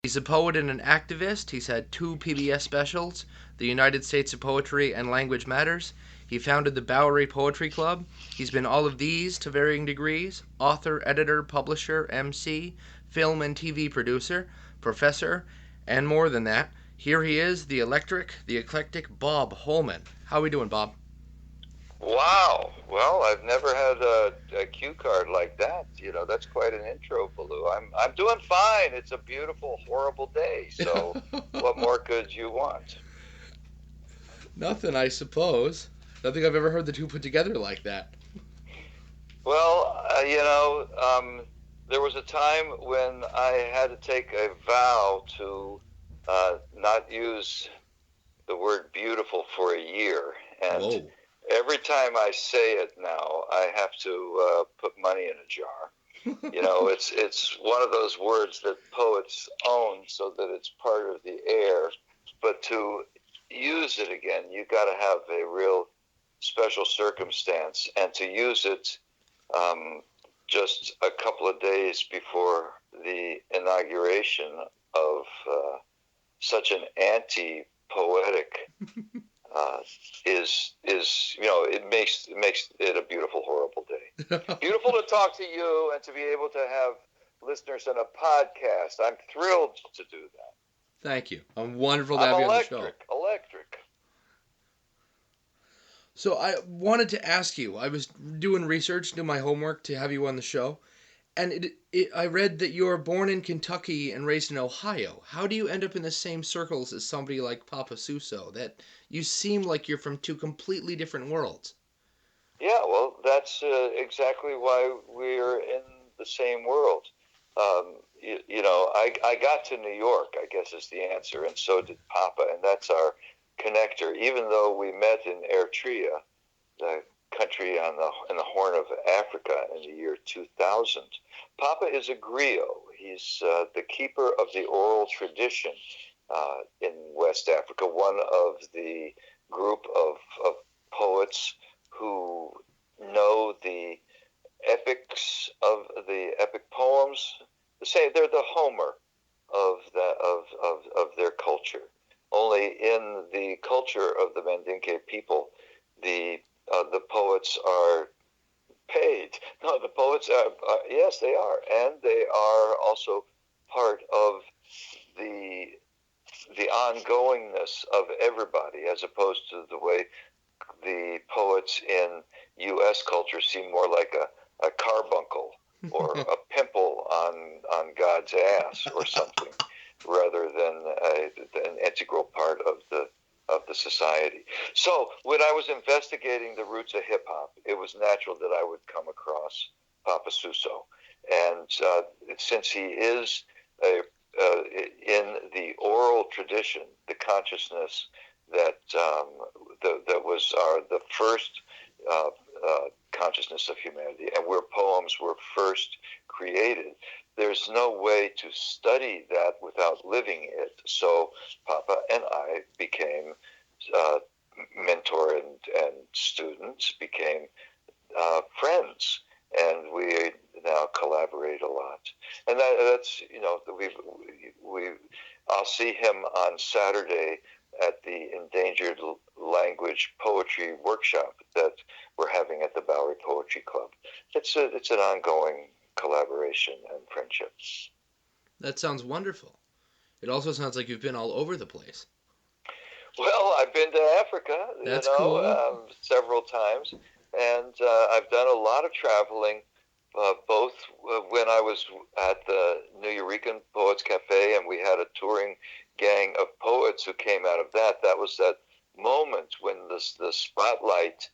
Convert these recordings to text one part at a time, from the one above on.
He's a poet and an activist. He's had two PBS specials, The United States of Poetry and Language Matters. He founded the Bowery Poetry Club. He's been all of these to varying degrees: author, editor, publisher, MC, film and TV producer, professor, and more than that. Here he is, the electric, the eclectic Bob Holman. How are we doing, Bob? Wow. Well, I've never had a cue card like that. That's quite an intro, Baloo. I'm doing fine. It's a beautiful, horrible day. So, what more could you want? Nothing, I suppose. Nothing I've ever heard the two put together like that. Well, there was a time when I had to take a vow to not use the word beautiful for a year, and Whoa. every time I say it now, I have to put money in a jar. It's one of those words that poets own so that it's part of the air. But to use it again, you got to have a real special circumstance, and to use it um, just a couple of days before the inauguration of such an anti-poetic uh, it makes it a beautiful, horrible day. Beautiful to talk to you and to be able to have listeners in a podcast. I'm thrilled to do that. Thank you. I'm wonderful to I'm have you on the show. electric. So I wanted to ask you. I was doing research, doing my homework to have you on the show, and I read that you're born in Kentucky and raised in Ohio. How do you end up in the same circles as somebody like Papa Suso? That you seem like you're from two completely different worlds. Yeah, well, that's exactly why we're in the same world. I got to New York, I guess is the answer, and so did Papa, and that's our connector. Even though we met in Eritrea, the country in the Horn of Africa in the year 2000, Papa is a griot. He's the keeper of the oral tradition in West Africa, one of the group of poets who know the epics of the epic poems. Say they're the Homer of their culture. Only in the culture of the Mandinka people, the poets are paid. No, the poets are yes, they are, and they are also part of the the ongoingness of everybody, as opposed to the way the poets in U.S. culture seem more like a carbuncle or a pimple on God's ass or something, rather than an integral part of the society. So when I was investigating the roots of hip hop, it was natural that I would come across Papa Suso, and since he is a, in the oral tradition, the consciousness that that was the first uh, consciousness of humanity, and where poems were first created. There's no way to study that without living it. So Papa and I became uh, mentor and students, became friends, and we now collaborate a lot. And that's we I'll see him on Saturday at the Endangered Language Poetry Workshop that we're having at the Bowery Poetry Club. It's an ongoing collaboration and friendship. That sounds wonderful. It also sounds like you've been all over the place. Well, I've been to Africa, That's cool. several times, and I've done a lot of traveling, both when I was at the New Eurekan Poets Cafe, and we had a touring gang of poets who came out of that. That was that moment when the spotlight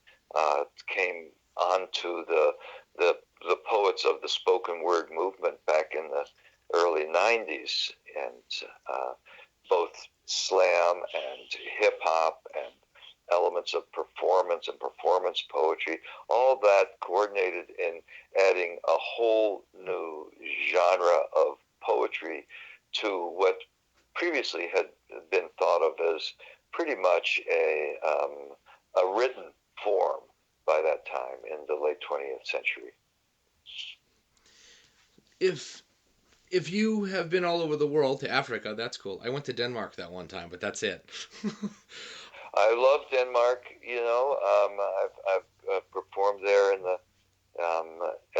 came onto the poets of the spoken word movement back in the early 90s, and both slam and hip hop and elements of performance and performance poetry, all that coordinated in adding a whole new genre of poetry to what previously had been thought of as pretty much a written form by that time in the late 20th century. If if you have been all over the world to Africa, that's cool. I went to Denmark that one time, but that's it. I love Denmark. I've performed there in the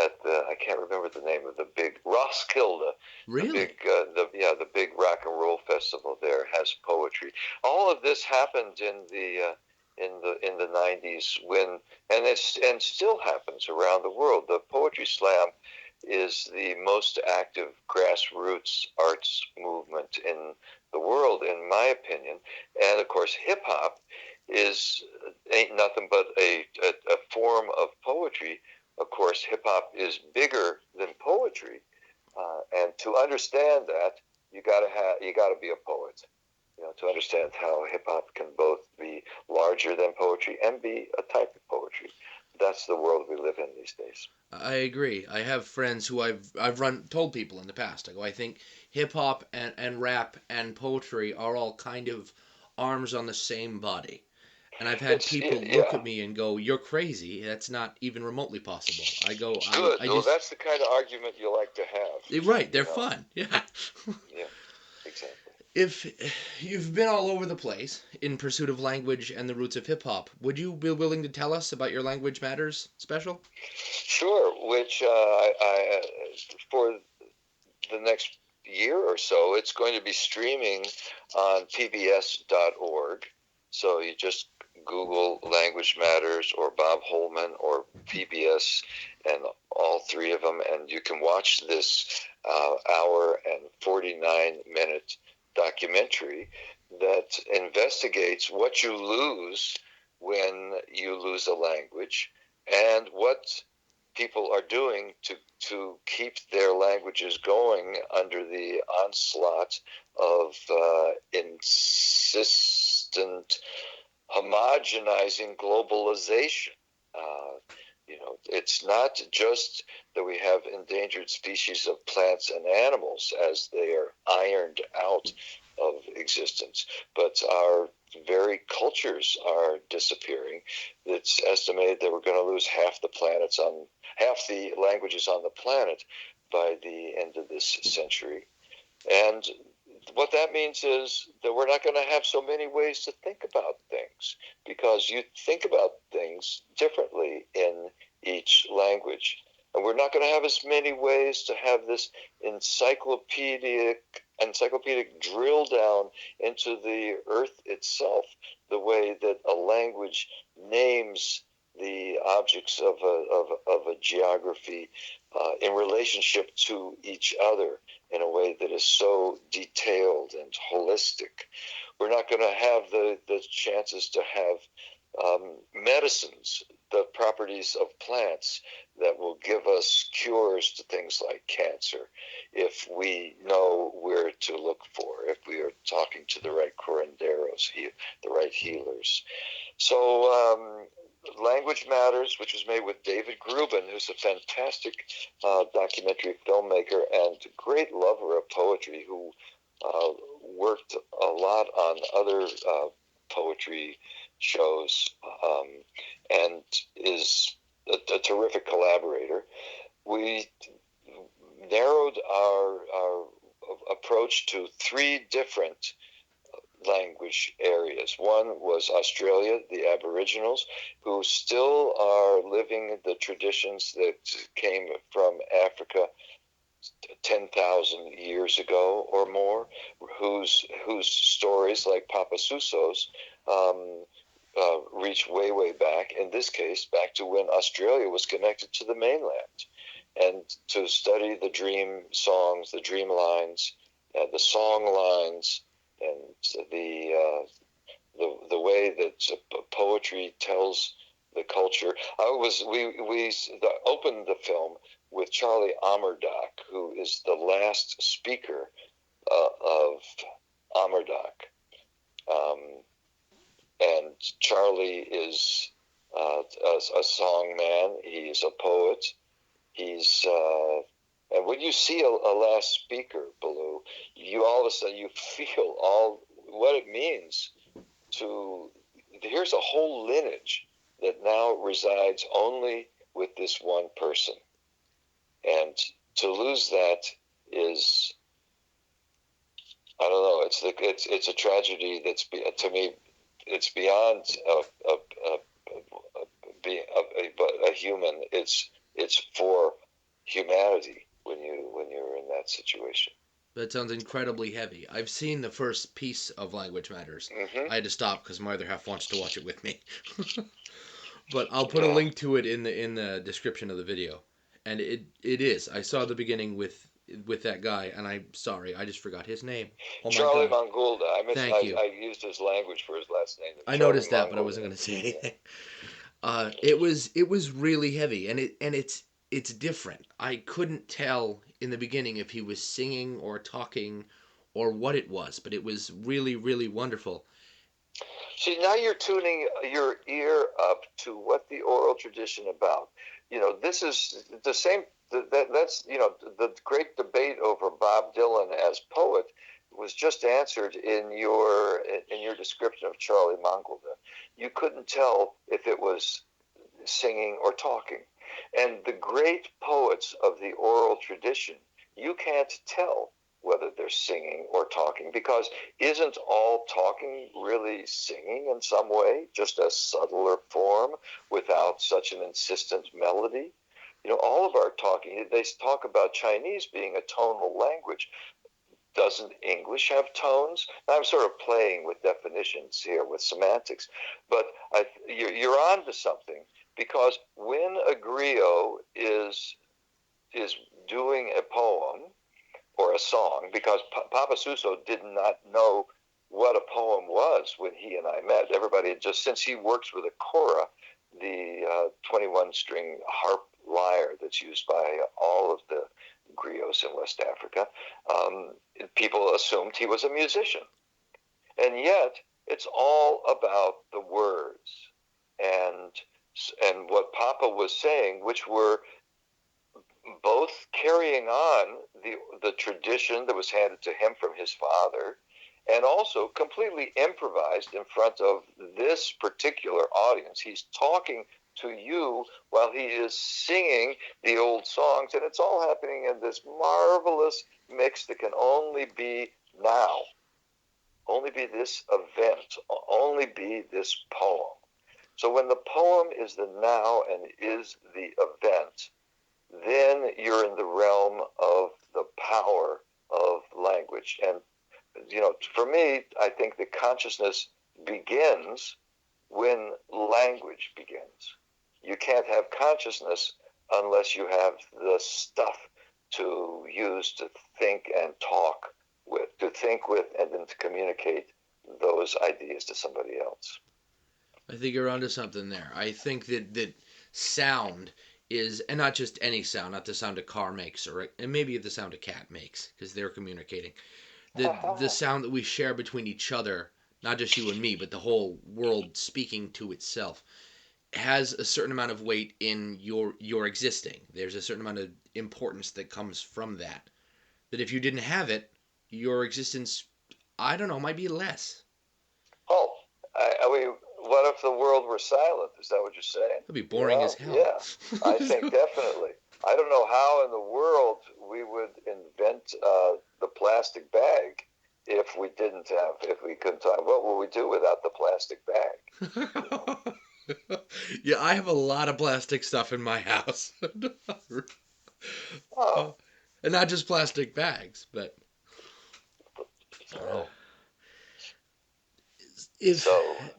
at the I can't remember the name of the big Roskilde, Really? the big rock and roll festival there has poetry. All of this happened in the 90s when and still happens around the world. The Poetry Slam is the most active grassroots arts movement in the world, in my opinion. And of course, hip hop is ain't nothing but a form of poetry. Of course, hip hop is bigger than poetry, and to understand that, you gotta be a poet. To understand how hip hop can both be larger than poetry and be a type of poetry. That's the world we live in these days. I agree. I have friends who I've told people in the past. I think hip hop and rap and poetry are all kind of arms on the same body. And I've had people look Yeah, at me and go, "You're crazy. That's not even remotely possible." I go, good. I Well, just that's the kind of argument you like to have. right. You They're know. fun. Yeah. Yeah, exactly. If you've been all over the place in pursuit of language and the roots of hip hop, would you be willing to tell us about your Language Matters special? Sure. Which for the next year or so, it's going to be streaming on PBS.org. So you just Google Language Matters or Bob Holman or PBS and all three of them, and you can watch this hour and 49-minute documentary that investigates what you lose when you lose a language and what people are doing to keep their languages going under the onslaught of insistent homogenizing globalization. It's not just that we have endangered species of plants and animals as they are ironed out of existence, but our very cultures are disappearing. It's estimated that we're going to lose half the languages on the planet by the end of this century. And what that means is that we're not going to have so many ways to think about things, because you think about things differently in each language. And we're not going to have as many ways to have this encyclopedic drill down into the earth itself, the way that a language names the objects of a geography in relationship to each other in a way that is so detailed and holistic. We're not going to have the chances to have medicines, the properties of plants that will give us cures to things like cancer, if we know where to look for, if we are talking to the right curanderos, the right healers. So Language Matters, which was made with David Grubin, who's a fantastic documentary filmmaker and great lover of poetry, who worked a lot on other poetry shows and is a terrific collaborator. We narrowed our approach to three different language areas. One was Australia, the Aboriginals, who still are living the traditions that came from Africa 10,000 years ago or more, whose stories, like Papa Suso's, reach way back, in this case, back to when Australia was connected to the mainland, and to study the dream songs, the dream lines, the song lines, and the way that poetry tells the culture. We opened the film with Charlie Amerdock, who is the last speaker of Amerdock, and Charlie is a song man. He's a poet. He's and when you see a last speaker, Baloo, you all of a sudden you feel all what it means to. Here's a whole lineage that now resides only with this one person, and to lose that is, I don't know. It's a tragedy that's, to me, it's beyond being a human. It's for humanity when you're in that situation. That sounds incredibly heavy. I've seen the first piece of Language Matters. Mm-hmm. I had to stop because my other half wants to watch it with me. But I'll put a Yeah. link to it in the description of the video. And it is. I saw the beginning with that guy, and I'm sorry, I just forgot his name. Oh my Charlie god! Mangulda. Thank you. I used his language for his last name. I Charlie noticed that, but I Mangulda. wasn't going to say anything. It was really heavy, and it's different. I couldn't tell in the beginning if he was singing or talking or what it was, but it was really really wonderful. See, now you're tuning your ear up to what the oral tradition about. This is the same. That's the great debate over Bob Dylan as poet was just answered in your description of Charlie Mangulda. You couldn't tell if it was singing or talking, and the great poets of the oral tradition, you can't tell whether they're singing or talking, because isn't all talking really singing in some way, just a subtler form without such an insistent melody? All of our talking, they talk about Chinese being a tonal language. Doesn't English have tones? I'm sort of playing with definitions here, with semantics, but you're on to something, because when a griot is doing a poem or a song, because Papa Suso did not know what a poem was when he and I met. Everybody had just, since he works with a kora, the 21-string harp lyre that's used by all of the griots in West Africa, people assumed he was a musician. And yet, it's all about the words and what Papa was saying, which were both carrying on the tradition that was handed to him from his father, and also completely improvised in front of this particular audience. He's talking to you while he is singing the old songs, and it's all happening in this marvelous mix that can only be now, only be this event, only be this poem. So when the poem is the now and is the event, then you're in the realm of the power of language. And, for me, I think the consciousness begins when language begins. You can't have consciousness unless you have the stuff to use to think and talk with, and then to communicate those ideas to somebody else. I think you're onto something there. I think that sound is, and not just any sound, not the sound a car makes, and maybe the sound a cat makes, because they're communicating. The sound that we share between each other, not just you and me, but the whole world speaking to itself, has a certain amount of weight in your existing. There's a certain amount of importance that comes from that. That if you didn't have it, your existence, I don't know, might be less. Oh, what if the world were silent? Is that what you're saying? It'd be boring as hell. Yeah, I think definitely. I don't know how in the world we would invent the plastic bag if we couldn't talk. What would we do without the plastic bag? Yeah, I have a lot of plastic stuff in my house. Oh. And not just plastic bags, but Oh.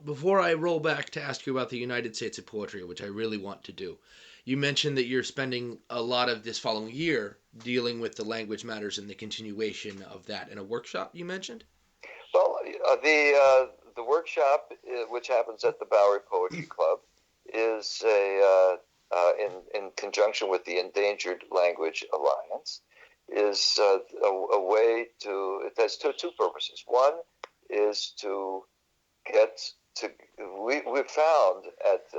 Before I roll back to ask you about the United States of Poetry, which I really want to do, you mentioned that you're spending a lot of this following year dealing with the Language Matters and the continuation of that in a workshop. You mentioned. Well, the workshop, which happens at the Bowery Poetry Club, is in conjunction with the Endangered Language Alliance, is a way to. It has two purposes. One is to get to. We found at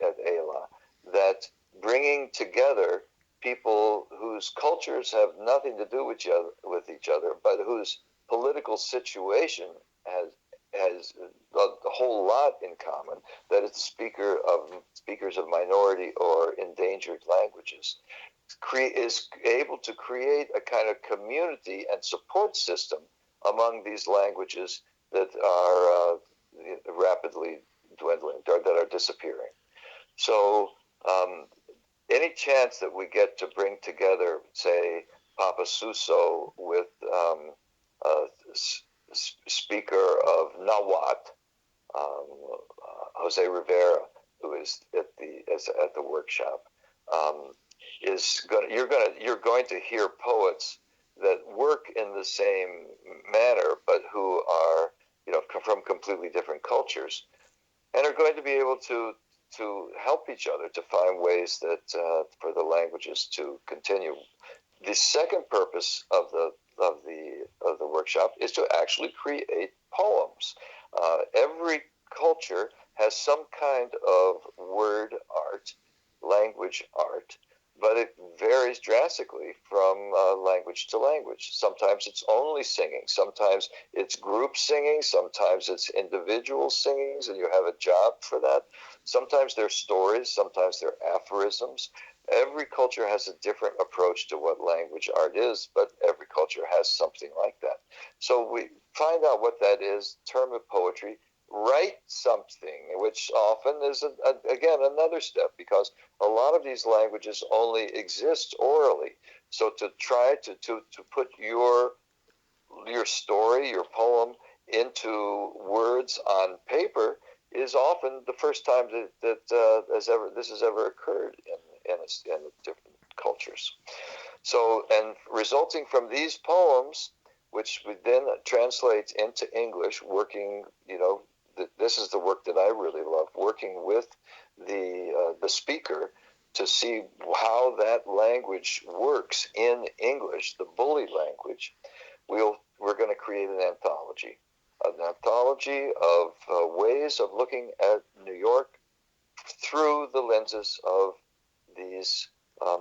ALA that bringing together people whose cultures have nothing to do with each other, but whose political situation has a whole lot in common. That it's speakers of minority or endangered languages. is able to create a kind of community and support system among these languages that are rapidly dwindling, that are disappearing. So any chance that we get to bring together, say, Papa Suso with a speaker of Nahuatl, Jose Rivera, who is at the workshop, you're going to hear poets that work in the same manner, but who are from completely different cultures, and are going to be able to help each other to find ways that for the languages to continue. The second purpose of the workshop is to actually create poems. Every culture has some kind of word art, language art, but it varies drastically from language to language. Sometimes it's only singing, sometimes it's group singing, sometimes it's individual singings, and you have a job for that. Sometimes they're stories, sometimes they're aphorisms. Every culture has a different approach to what language art is, but every culture has something like that. So we find out what that is, term of poetry, write something, which often is, again, another step, because a lot of these languages only exist orally. So to try to put your story, your poem, into words on paper is often the first time that this has ever occurred in different cultures. So, and resulting from these poems, which we then translate into English, working, this is the work that I really love, working with the speaker to see how that language works in English, the bully language. We're going to create an anthology of ways of looking at New York through the lenses of these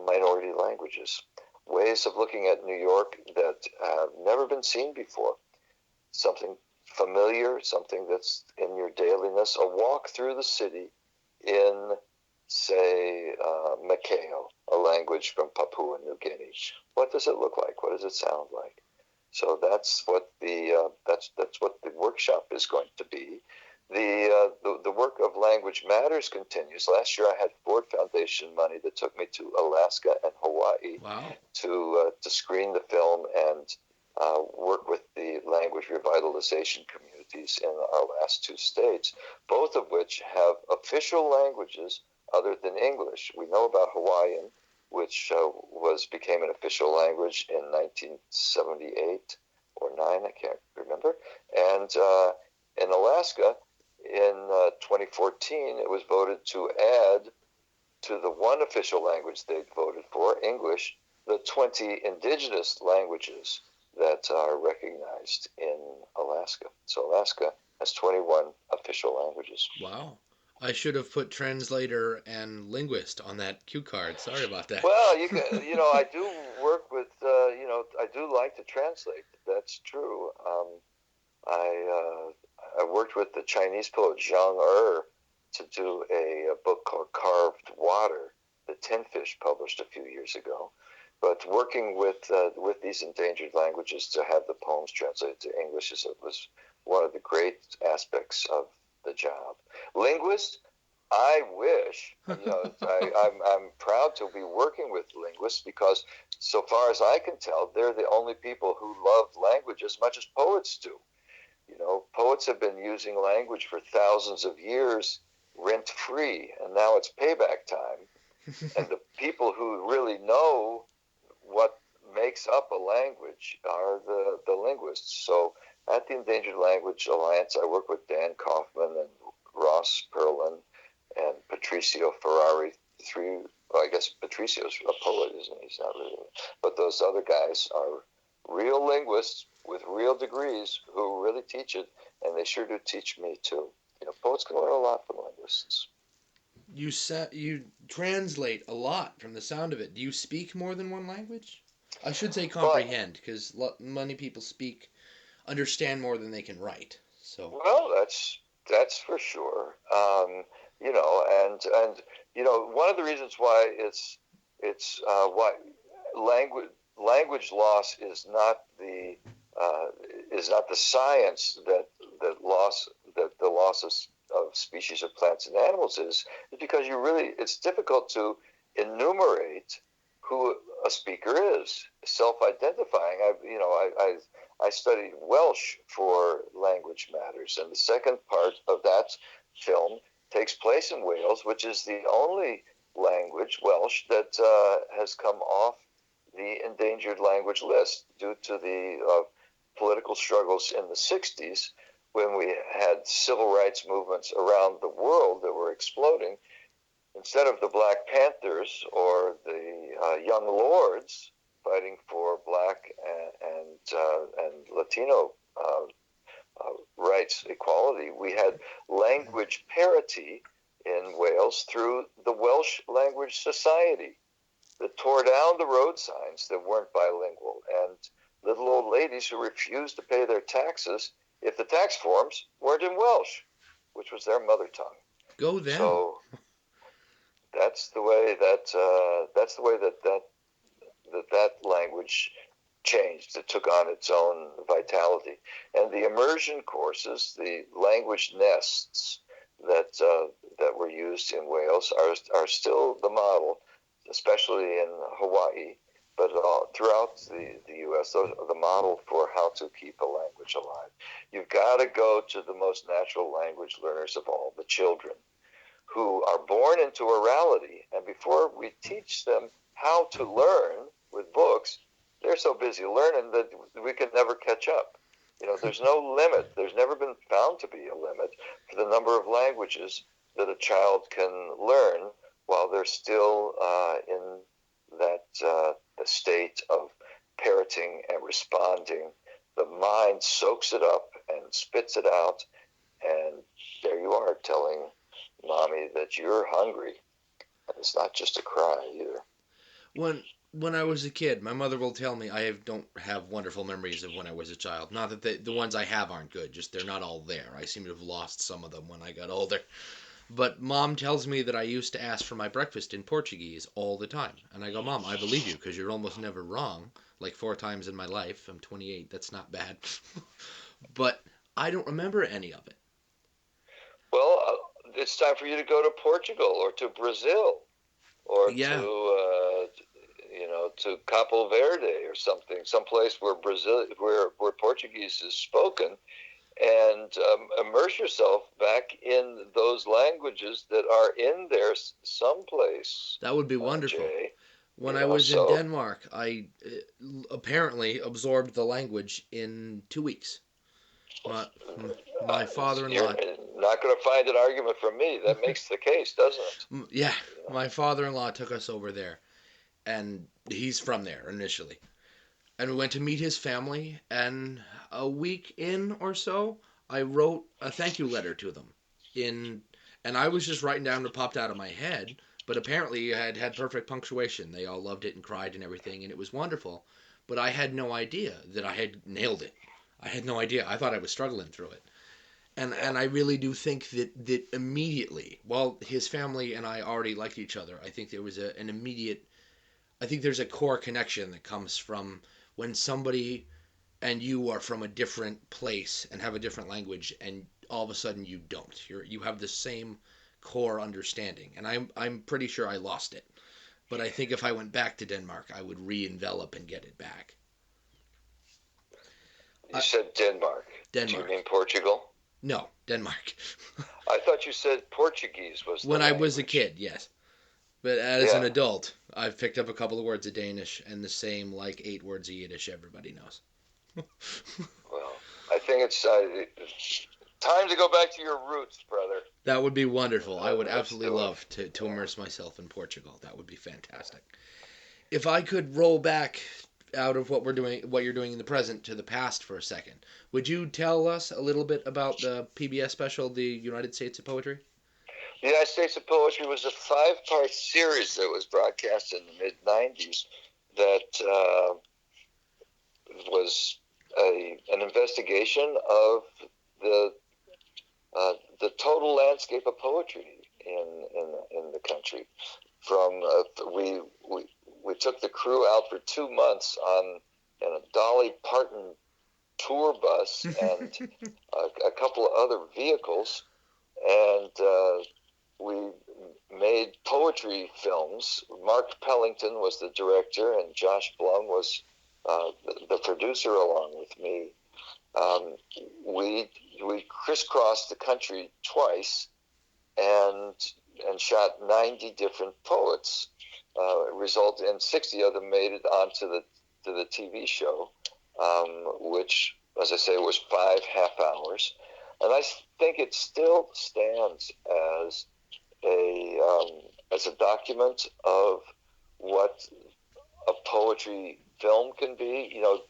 minority languages, ways of looking at New York that have never been seen before, something familiar, something that's in your dailiness, a walk through the city in, say, Macao, a language from Papua New Guinea. What does it look like? What does it sound like? So that's what the workshop is going to be. The work of Language Matters continues. Last year I had Ford Foundation money that took me to Alaska and Hawaii. Wow. to screen the film and work with the language revitalization communities in our last two states, both of which have official languages other than English. We know about Hawaiian, which became an official language in 1978 or 9, I can't remember. And in Alaska, in 2014, it was voted to add to the one official language they voted for, English, the 20 indigenous languages that are recognized in Alaska. So Alaska has 21 official languages. Wow. I should have put translator and linguist on that cue card. Sorry about that. Well, I do work with, I do like to translate. That's true. I worked with the Chinese poet Zhang Er to do a book called Carved Water that Tin Fish published a few years ago. But working with these endangered languages to have the poems translated to English was one of the great aspects of the job. Linguist, I wish, I'm proud to be working with linguists, because so far as I can tell, they're the only people who love language as much as poets do. Poets have been using language for thousands of years rent-free, and now it's payback time. And the people who really know what makes up a language are the linguists. So at the Endangered Language Alliance, I work with Dan Kaufman and Ross Perlin and Patricio Ferrari. I guess Patricio's a poet, isn't he? He's not really. But those other guys are real linguists with real degrees who really teach it, and they sure do teach me too. Poets can learn a lot from linguists. You translate a lot from the sound of it. Do you speak more than one language? I should say comprehend, because many people understand more than they can write. So. Well, that's for sure. And one of the reasons why it's why language loss is not the science that the loss of species of plants and animals is because it's difficult to enumerate who a speaker is, self-identifying. I studied Welsh for Language Matters, and the second part of that film takes place in Wales, which is the only language, Welsh, that has come off the endangered language list due to the political struggles in the 60s when we had civil rights movements around the world that were exploding. Instead of the Black Panthers or the Young Lords fighting for Black and Latino rights equality, we had language parity in Wales through the Welsh Language Society that tore down the road signs that weren't bilingual, and little old ladies who refused to pay their taxes if the tax forms weren't in Welsh, which was their mother tongue. Go them. So that's the way that language changed. It took on its own vitality. And the immersion courses, the language nests that were used in Wales are still the model, especially in Hawaii, but throughout the U.S., those are the model for how to keep a language alive. You've got to go to the most natural language learners of all, the children, who are born into orality, and before we teach them how to learn with books, they're so busy learning that we can never catch up. There's no limit. There's never been found to be a limit for the number of languages that a child can learn while they're still in that the state of parroting and responding. The mind soaks it up and spits it out, and there you are telling Mommy that you're hungry. And it's not just a cry either. When I was a kid, my mother will tell me I don't have wonderful memories of when I was a child. Not that the ones I have aren't good, just they're not all there. I seem to have lost some of them when I got older. But Mom tells me that I used to ask for my breakfast in Portuguese all the time. And I go, Mom, I believe you because you're almost never wrong. Like 4 times in my life. I'm 28. That's not bad. But I don't remember any of it. Well, it's time for you to go to Portugal or to Brazil or to Capo Verde or something, someplace where Portuguese is spoken, and immerse yourself back in those languages that are in there someplace. That would be wonderful. Jay. When I was in Denmark, I apparently absorbed the language in 2 weeks. My father-in-law... You're not going to find an argument from me. That makes the case, doesn't it? Yeah. My father-in-law took us over there, and he's from there initially. And we went to meet his family, and a week in or so, I wrote a thank you letter to them. And I was just writing down what popped out of my head, but apparently it had perfect punctuation. They all loved it and cried and everything, and it was wonderful. But I had no idea that I had nailed it. I had no idea. I thought I was struggling through it. And I really do think that immediately, while his family and I already liked each other, I think there was an immediate... I think there's a core connection that comes from when somebody and you are from a different place and have a different language, and all of a sudden you don't. You have the same core understanding, and I'm pretty sure I lost it. But I think if I went back to Denmark, I would re-envelop and get it back. You said Denmark. Denmark. Do you mean Portugal? No, Denmark. I thought you said Portuguese was the when language. I was a kid, yes. But as an adult, I've picked up a couple of words of Danish and the same 8 words of Yiddish everybody knows. Well, I think it's time to go back to your roots, brother. That would be wonderful. I would absolutely love to immerse myself in Portugal. That would be fantastic. If I could roll back out of what you're doing in the present to the past for a second, would you tell us a little bit about the PBS special, The United States of Poetry? The United States of Poetry was a 5-part series that was broadcast in the mid-'90s that was an investigation of the total landscape of poetry in the country. From we took the crew out for 2 months on in a Dolly Parton tour bus and a couple of other vehicles, and we made poetry films. Mark Pellington was the director, and Josh Blum was the producer along with me. We crisscrossed the country twice and shot 90 different poets. Result in 60 of them made it onto the TV show, which, as I say, was 5 half hours. And I think it still stands as a document of what a poetry film can be. You know,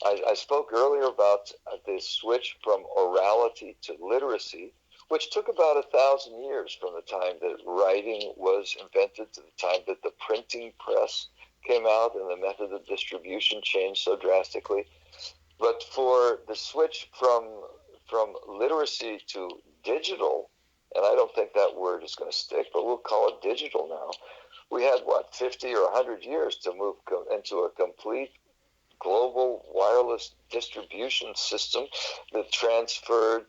I spoke earlier about the switch from orality to literacy, which took about 1,000 years from the time that writing was invented to the time that the printing press came out and the method of distribution changed so drastically. But for the switch from literacy to digital, and I don't think that word is going to stick, but we'll call it digital now, we had, 50 or 100 years to move into a complete global wireless distribution system that transferred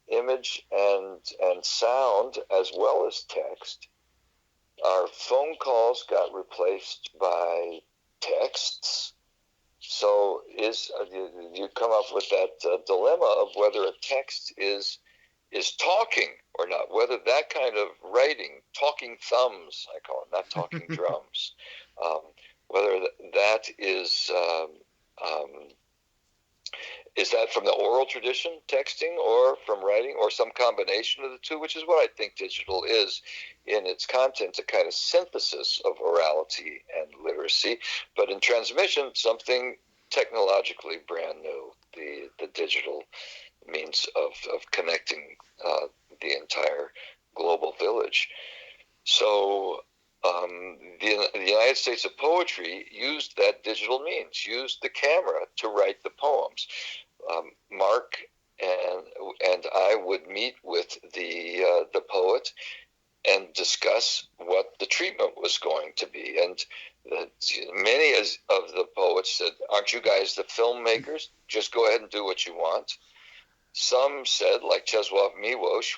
image and sound as well as text. Our phone calls got replaced by texts. So you come up with that dilemma of whether a text is talking or not, whether that kind of writing, talking thumbs, I call it, not talking drums, whether that is that from the oral tradition, texting, or from writing, or some combination of the two, which is what I think digital is in its content, a kind of synthesis of orality and literacy, but in transmission, something technologically brand new, the digital means of connecting the entire global village. So the United States of Poetry used that digital means, used the camera to write the poems. Mark and I would meet with the poet and discuss what the treatment was going to be. And many of the poets said, "Aren't you guys the filmmakers? Just go ahead and do what you want." Some said, like Czesław Miłosz,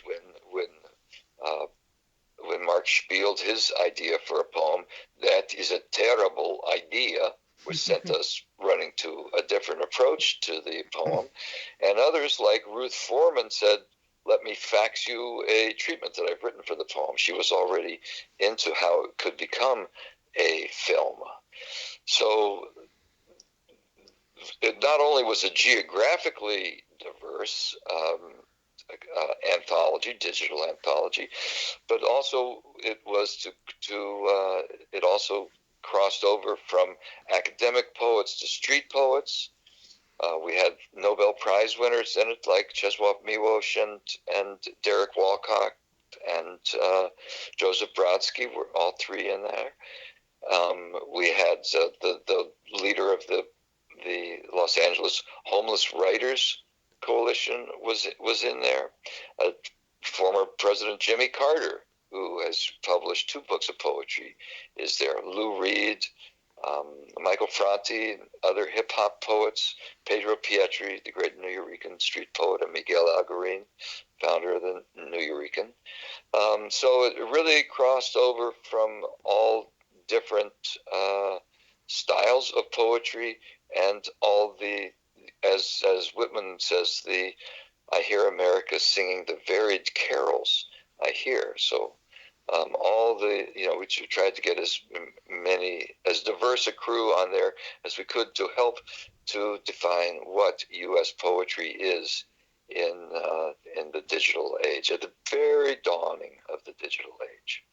when Mark spieled his idea for a poem, "That is a terrible idea," which sent us running to a different approach to the poem. And others, like Ruth Foreman, said, "Let me fax you a treatment that I've written for the poem." She was already into how it could become a film. So it not only was a geographically diverse anthology, digital anthology, but also it was it also crossed over from academic poets to street poets. We had Nobel Prize winners in it, like Czesław Miłosz and Derek Walcott and Joseph Brodsky were all three in there. We had the leader of the Los Angeles Homeless Writers Coalition was in there. Former President Jimmy Carter, who has published 2 books of poetry, is there. Lou Reed, Michael Franti, other hip-hop poets, Pedro Pietri, the great Nuyorican street poet, and Miguel Algarín, founder of the Nuyorican. So it really crossed over from all different styles of poetry and all the, as Whitman says, I hear America singing the varied carols I hear. So all the, we tried to get as diverse a crew on there as we could to help to define what U.S. poetry is in the digital age, at the very dawning of the digital age.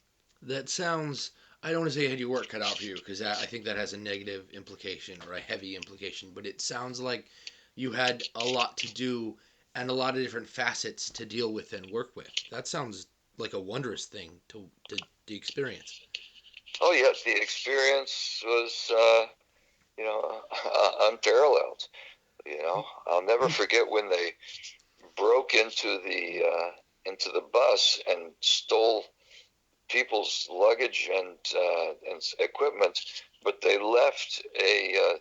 That sounds, I don't want to say you had your work cut out for you, because I think that has a negative implication or a heavy implication, but it sounds like you had a lot to do and a lot of different facets to deal with and work with. That sounds like a wondrous thing to experience. Oh, yes, the experience was, unparalleled. I'll never forget when they broke into the bus and stole people's luggage and equipment, but they left a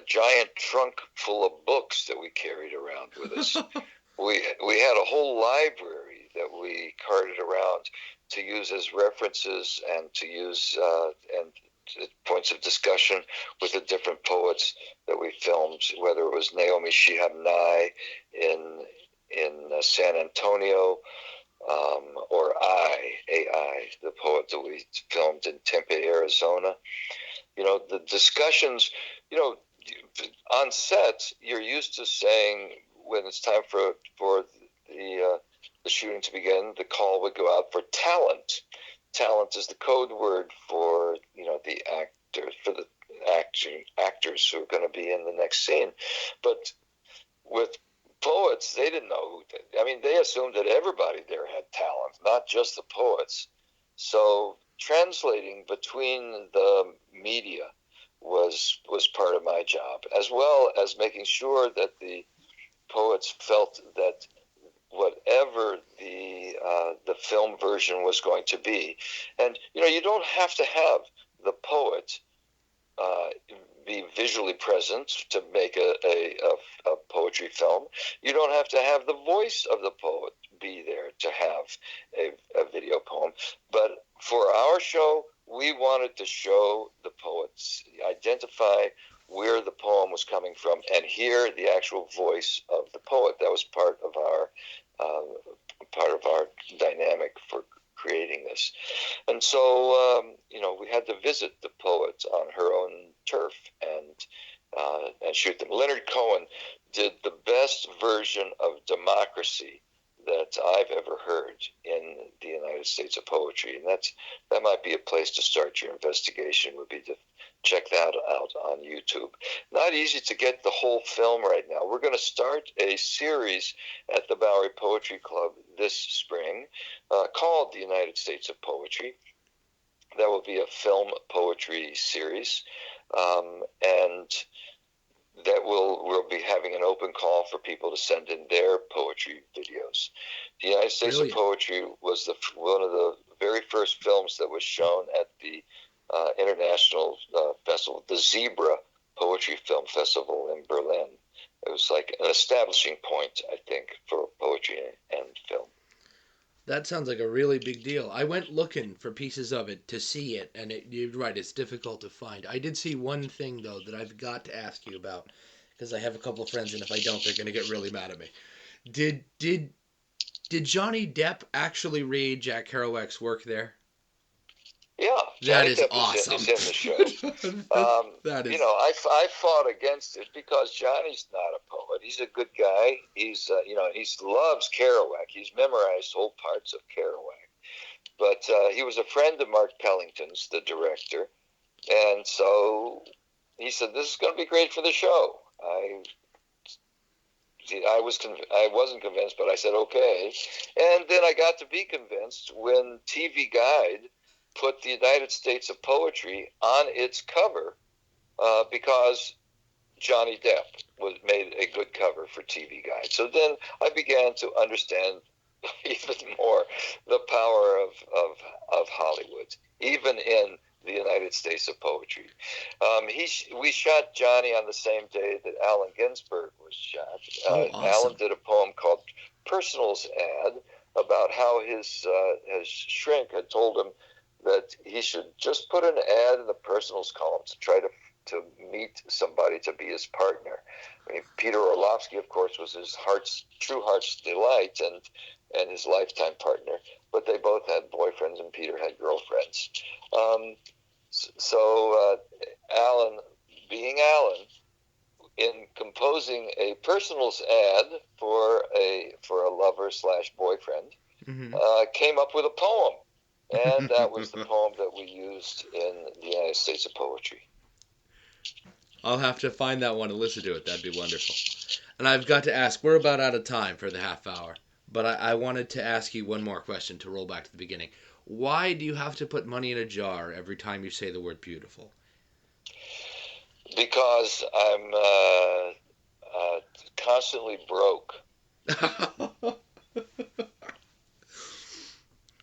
giant trunk full of books that we carried around with us. We had a whole library that we carted around to use as references and to use and points of discussion with the different poets that we filmed, whether it was Naomi Shihab Nye in San Antonio, or AI, the poet that we filmed in Tempe, Arizona. The discussions, on set, you're used to saying when it's time for the shooting to begin, the call would go out for talent. Talent is the code word for the actors who are going to be in the next scene. But with poets, they didn't know who did. I mean, they assumed that everybody there had talent, not just the poets. So translating between the media was part of my job, as well as making sure that the poets felt that whatever the film version was going to be, and you don't have to have the poet be visually present to make a poetry film. You don't have to have the voice of the poet be there to have a video poem. But for our show, we wanted to show the poets, identify where the poem was coming from, and hear the actual voice of the poet. That was part of our dynamic for creating this. And so, we had to visit the poet on her own turf and shoot them. Leonard Cohen did the best version of democracy that I've ever heard in the United States of poetry, and that might be a place to start your investigation. Would be to check that out on YouTube. Not easy to get the whole film right now. We're going to start a series at the Bowery Poetry Club this spring called the United States of Poetry. That will be a film poetry series, and that we'll be having an open call for people to send in their poetry videos. The United States Brilliant. of Poetry was one of the very first films that was shown at the international festival, the Zebra Poetry Film Festival in Berlin. It was like an establishing point, I think, for poetry and film. That sounds like a really big deal. I went looking for pieces of it to see it, and you're right, it's difficult to find. I did see one thing, though, that I've got to ask you about, because I have a couple of friends, and if I don't, they're going to get really mad at me. Did Johnny Depp actually read Jack Kerouac's work there? Yeah, That Johnny is Depp awesome. is in the show. That is. I fought against it because Johnny's not a poet. He's a good guy. He's he loves Kerouac. He's memorized whole parts of Kerouac. But he was a friend of Mark Pellington's, the director, and so he said, "This is going to be great for the show." I wasn't convinced, but I said okay, and then I got to be convinced when TV Guide put the United States of Poetry on its cover because Johnny Depp made a good cover for TV Guide. So then I began to understand even more the power of Hollywood, even in the United States of Poetry. We shot Johnny on the same day that Allen Ginsberg was shot. Awesome. Allen did a poem called Personals Ad about how his shrink had told him that he should just put an ad in the personals column to try to meet somebody to be his partner. I mean, Peter Orlovsky, of course, was his true heart's delight and his lifetime partner, but they both had boyfriends and Peter had girlfriends. So Allen, being Allen, in composing a personals ad for a lover / boyfriend, came up with a poem. And that was the poem that we used in the United States of Poetry. I'll have to find that one and listen to it. That'd be wonderful. And I've got to ask, we're about out of time for the half hour, but I wanted to ask you one more question to roll back to the beginning. Why do you have to put money in a jar every time you say the word beautiful? Because I'm constantly broke.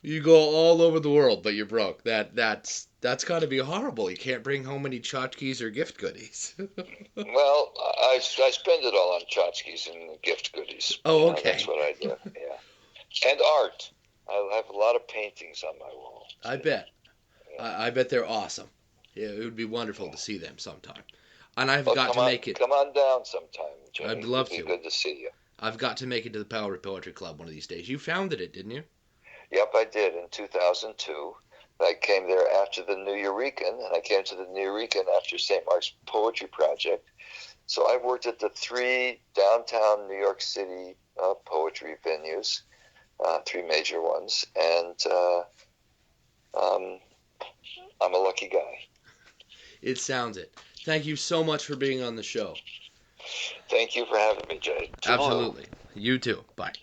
You go all over the world, but you're broke. That's got to be horrible. You can't bring home any tchotchkes or gift goodies. Well, I spend it all on tchotchkes and gift goodies. Oh, That's okay. what I do. Yeah, and art. I have a lot of paintings on my wall. I bet. Yeah. I bet they're awesome. Yeah, it would be wonderful to see them sometime. And I've Well, got to make it. come on down sometime, I'd Jimmy. love It'd be to. good to see you. I've got to make it to the Power Poetry Club one of these days. You founded it, didn't you? Yep, I did in 2002. I came there after the New Eurekan, and I came to the New Eurekan after St. Mark's Poetry Project. So I've worked at the 3 downtown New York City poetry venues, 3 major ones, and I'm a lucky guy. It sounds it. Thank you so much for being on the show. Thank you for having me, Jay. Toodaloo. Absolutely. You too. Bye.